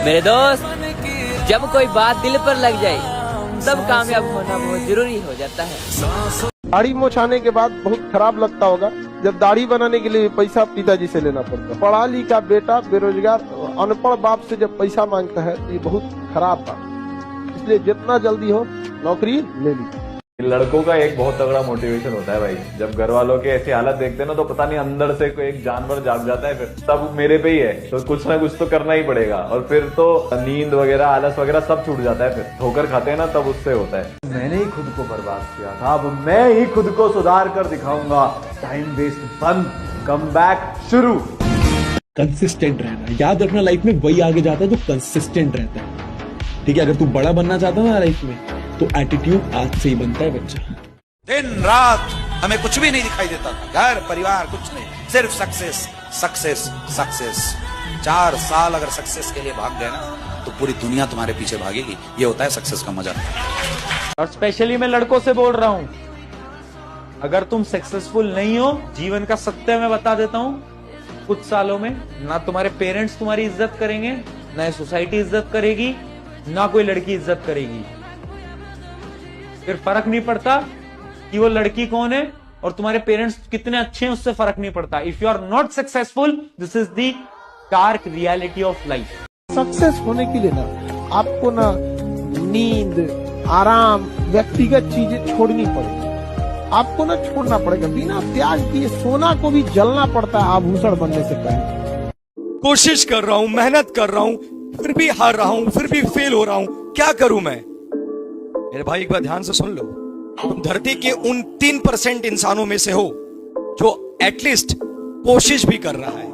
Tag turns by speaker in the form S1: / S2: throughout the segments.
S1: मेरे दोस्त, जब कोई बात दिल पर लग जाए तब कामयाब होना बहुत जरूरी हो जाता है।
S2: दाढ़ी मोछाने के बाद बहुत खराब लगता होगा जब दाढ़ी बनाने के लिए पैसा पिताजी से लेना पड़ता है। पढ़ा लिखा बेटा बेरोजगार अनपढ़ बाप से जब पैसा मांगता है तो ये बहुत खराब बात। इसलिए जितना जल्दी हो नौकरी ले लीजिए।
S3: लड़कों का एक बहुत तगड़ा मोटिवेशन होता है भाई, जब घर वालों के ऐसी हालत देखते हैं ना तो पता नहीं अंदर से कोई एक जानवर जाग जाता है, फिर तब मेरे पे ही है तो कुछ ना कुछ तो करना ही पड़ेगा। और फिर तो नींद वगैरह आलस वगैरह सब छूट जाता है, फिर ठोकर खाते हैं ना तब उससे होता है। मैंने ही खुद को बर्बाद किया था, अब मैं ही खुद को सुधार कर दिखाऊंगा। टाइम वेस्ट बंद, कम बैक शुरू।
S4: कंसिस्टेंट रहना, याद रखना लाइफ में वही आगे जाता है जो कंसिस्टेंट रहता है। ठीक है, अगर तू बड़ा बनना चाहता है ना लाइफ में तो एटीट्यूड आज से ही बनता है बच्चा।
S5: दिन रात हमें कुछ भी नहीं दिखाई देता था, घर परिवार कुछ नहीं, सिर्फ सक्सेस सक्सेस सक्सेस। 4 साल अगर सक्सेस के लिए भाग गए ना तो पूरी दुनिया तुम्हारे पीछे भागेगी। ये होता है सक्सेस का मजा।
S6: और स्पेशली मैं लड़कों से बोल रहा हूं, अगर तुम सक्सेसफुल नहीं हो, जीवन का सत्य मैं बता देता हूं, कुछ सालों में ना तुम्हारे पेरेंट्स तुम्हारी इज्जत करेंगे, ना सोसाइटी इज्जत करेगी, ना कोई लड़की इज्जत करेगी। फिर फर्क नहीं पड़ता कि वो लड़की कौन है और तुम्हारे पेरेंट्स कितने अच्छे हैं, उससे फर्क नहीं पड़ता। If you are not successful, this is the dark reality of life.
S2: Success होने के लिए ना आपको ना नींद, आराम, व्यक्तिगत चीजें छोड़नी पड़ेगी। आपको ना छोड़ना पड़ेगा, बिना त्याग किए सोना को भी जलना पड़ता है आभूषण बनने से पहले।
S7: कोशिश कर रहा हूँ, मेहनत कर रहा हूँ, फिर भी हार रहा हूँ, फिर भी फेल हो रहा हूँ, क्या करूं मैं? मेरे भाई एक बार ध्यान से सुन लो, तुम धरती के उन 3% इंसानों में से हो जो एटलीस्ट कोशिश भी कर रहा है।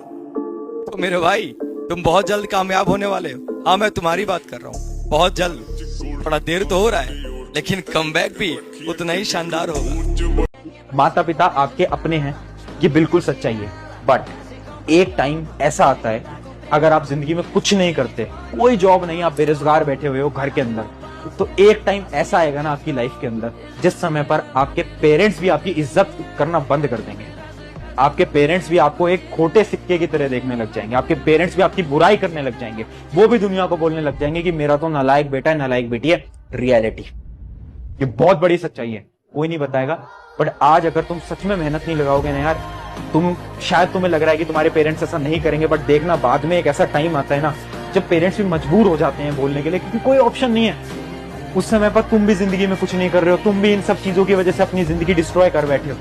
S7: तो मेरे भाई तुम बहुत जल्द कामयाब होने वाले हो। हाँ, मैं तुम्हारी बात कर रहा हूँ, बहुत जल्द। थोड़ा देर तो हो रहा है लेकिन कमबैक भी उतना ही शानदार होगा।
S6: माता पिता आपके अपने हैं, ये बिल्कुल सच्चाई है। बट एक टाइम ऐसा आता है, अगर आप जिंदगी में कुछ नहीं करते, कोई जॉब नहीं, आप बेरोजगार बैठे हुए हो घर के अंदर, तो एक टाइम ऐसा आएगा ना आपकी लाइफ के अंदर जिस समय पर आपके पेरेंट्स भी आपकी इज्जत करना बंद कर देंगे। आपके पेरेंट्स भी आपको एक खोटे सिक्के की तरह देखने लग जाएंगे। आपके पेरेंट्स भी आपकी बुराई करने लग जाएंगे। वो भी दुनिया को बोलने लग जाएंगे कि मेरा तो नालायक बेटा है, नालायक बेटी है। रियलिटी, ये बहुत बड़ी सच्चाई है, कोई नहीं बताएगा। बट आज अगर तुम सच में मेहनत नहीं लगाओगे ना यार, शायद तुम्हें लग रहा है कि तुम्हारे पेरेंट्स ऐसा नहीं करेंगे, बट देखना बाद में एक ऐसा टाइम आता है ना जब पेरेंट्स भी मजबूर हो जाते हैं बोलने के लिए, क्योंकि कोई ऑप्शन नहीं है। उस समय पर तुम भी जिंदगी में कुछ नहीं कर रहे हो, तुम भी इन सब चीजों की वजह से अपनी जिंदगी डिस्ट्रॉय कर बैठे हो।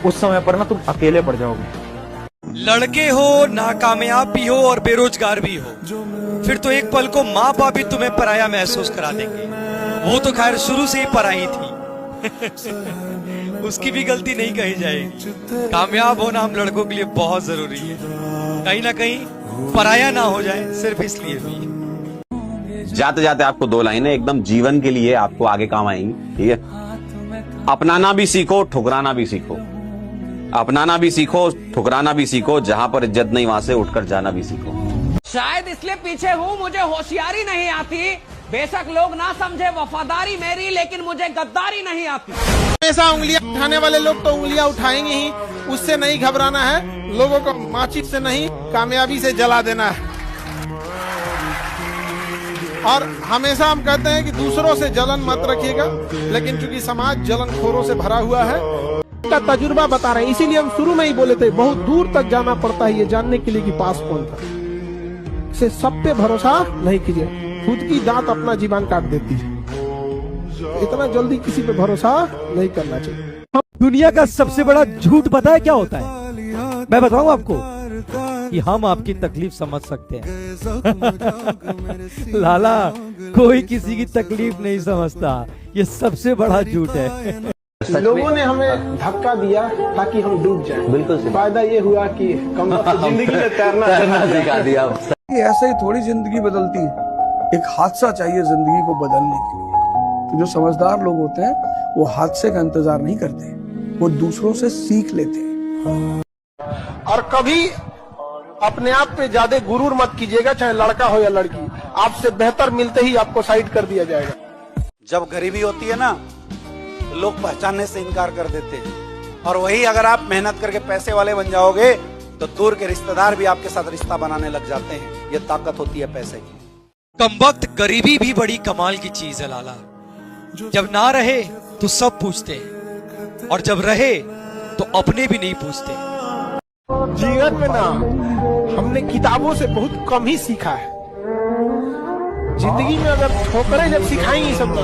S6: उस समय पर ना तुम अकेले पड़ जाओगे।
S7: लड़के हो, नाकामयाब भी हो और बेरोजगार भी हो, फिर तो एक पल को माँ बाप भी तुम्हें पराया महसूस करा देंगे। वो तो खैर शुरू से ही पराई थी उसकी भी गलती नहीं कही जाएगी। कामयाब होना हम लड़कों के लिए बहुत जरूरी है, कहीं ना कहीं पराया ना हो जाए, सिर्फ इसलिए भी।
S8: जाते जाते आपको 2 लाइनें एकदम जीवन के लिए आपको आगे काम आएंगी। ठीक है, अपनाना भी सीखो, ठुकराना भी सीखो। अपनाना भी सीखो, ठुकराना भी सीखो। जहां पर इज्जत नहीं वहां से उठकर जाना भी सीखो।
S1: शायद इसलिए पीछे हूँ, मुझे होशियारी नहीं आती। बेशक लोग ना समझे वफादारी मेरी, लेकिन मुझे गद्दारी नहीं आती।
S2: हमेशा उंगलियां उठाने वाले लोग तो उंगलियां उठाएंगे ही, उससे नहीं घबराना है। लोगों को माचिस से नहीं, कामयाबी से जला देना है। और हमेशा हम कहते हैं कि दूसरों से जलन मत रखिएगा, लेकिन चूंकि समाज जलनखोरों से भरा हुआ है, का तजुर्बा बता रहे हैं, इसीलिए हम शुरू में ही बोले थे बहुत दूर तक जाना पड़ता है ये जानने के लिए कि पास कौन था। इसे सब पे भरोसा नहीं कीजिए, खुद की दांत अपना जीवन काट देती है। इतना जल्दी किसी पे भरोसा नहीं करना चाहिए।
S9: दुनिया का सबसे बड़ा झूठ पता है क्या होता है? मैं बताऊं आपको कि हम आपकी तकलीफ समझ सकते हैं लाला, कोई किसी की तकलीफ नहीं समझता, ये सबसे बड़ा झूठ है।
S2: लोगों ने हमें धक्का दिया ताकि हम डूब जाएं।
S8: बिल्कुल
S2: फायदा ये हुआ कि कम जिंदगी में तैरना
S8: सिखा दिया।
S10: ऐसे ही थोड़ी जिंदगी बदलती है, एक हादसा चाहिए जिंदगी को बदलने के लिए। तो जो समझदार लोग होते हैं वो हादसे का इंतजार नहीं करते, वो दूसरों से सीख लेते हैं।
S2: और कभी अपने आप पे ज्यादा गुरूर मत कीजिएगा, चाहे लड़का हो या लड़की। आपसे बेहतर मिलते ही आपको साइड कर दिया जाएगा।
S5: जब गरीबी होती है ना, लोग पहचानने से इनकार कर देते हैं, और वही अगर आप मेहनत करके पैसे वाले बन जाओगे तो दूर के रिश्तेदार भी आपके साथ रिश्ता बनाने लग जाते हैं। ये ताकत होती है पैसे की।
S7: कमबख्त गरीबी भी बड़ी कमाल की चीज है लाला। जब ना रहे तो सब पूछते हैं और जब रहे तो अपने भी नहीं पूछते।
S2: जीवन में ना हमने किताबों से बहुत कम ही सीखा है। जिंदगी में अगर ठोकरें जब सिखाएंगी सब ना,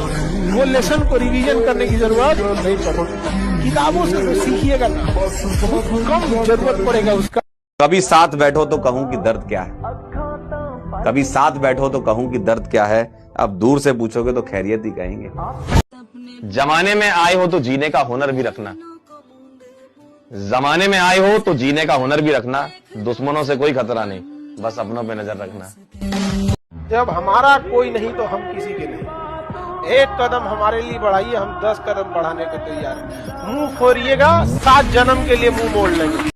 S2: वो लेसन को रिवीजन करने की जरूरत नहीं पड़ेगी। किताबों से तो सीखिएगा ना, बहुत कम जरूरत पड़ेगा उसका।
S8: कभी साथ बैठो तो कहूं कि दर्द क्या है, कभी साथ बैठो तो कहूं कि दर्द क्या है, अब दूर से पूछोगे तो खैरियत ही कहेंगे। जमाने में आए हो तो जीने का हुनर भी रखना, जमाने में आए हो तो जीने का हुनर भी रखना। दुश्मनों से कोई खतरा नहीं, बस अपनों पे नजर रखना।
S2: जब हमारा कोई नहीं तो हम किसी के नहीं। एक कदम हमारे लिए बढ़ाइए, हम 10 कदम बढ़ाने को तैयार हैं। मुंह फोड़िएगा, 7 जन्म के लिए मुंह मोड़ लेंगे।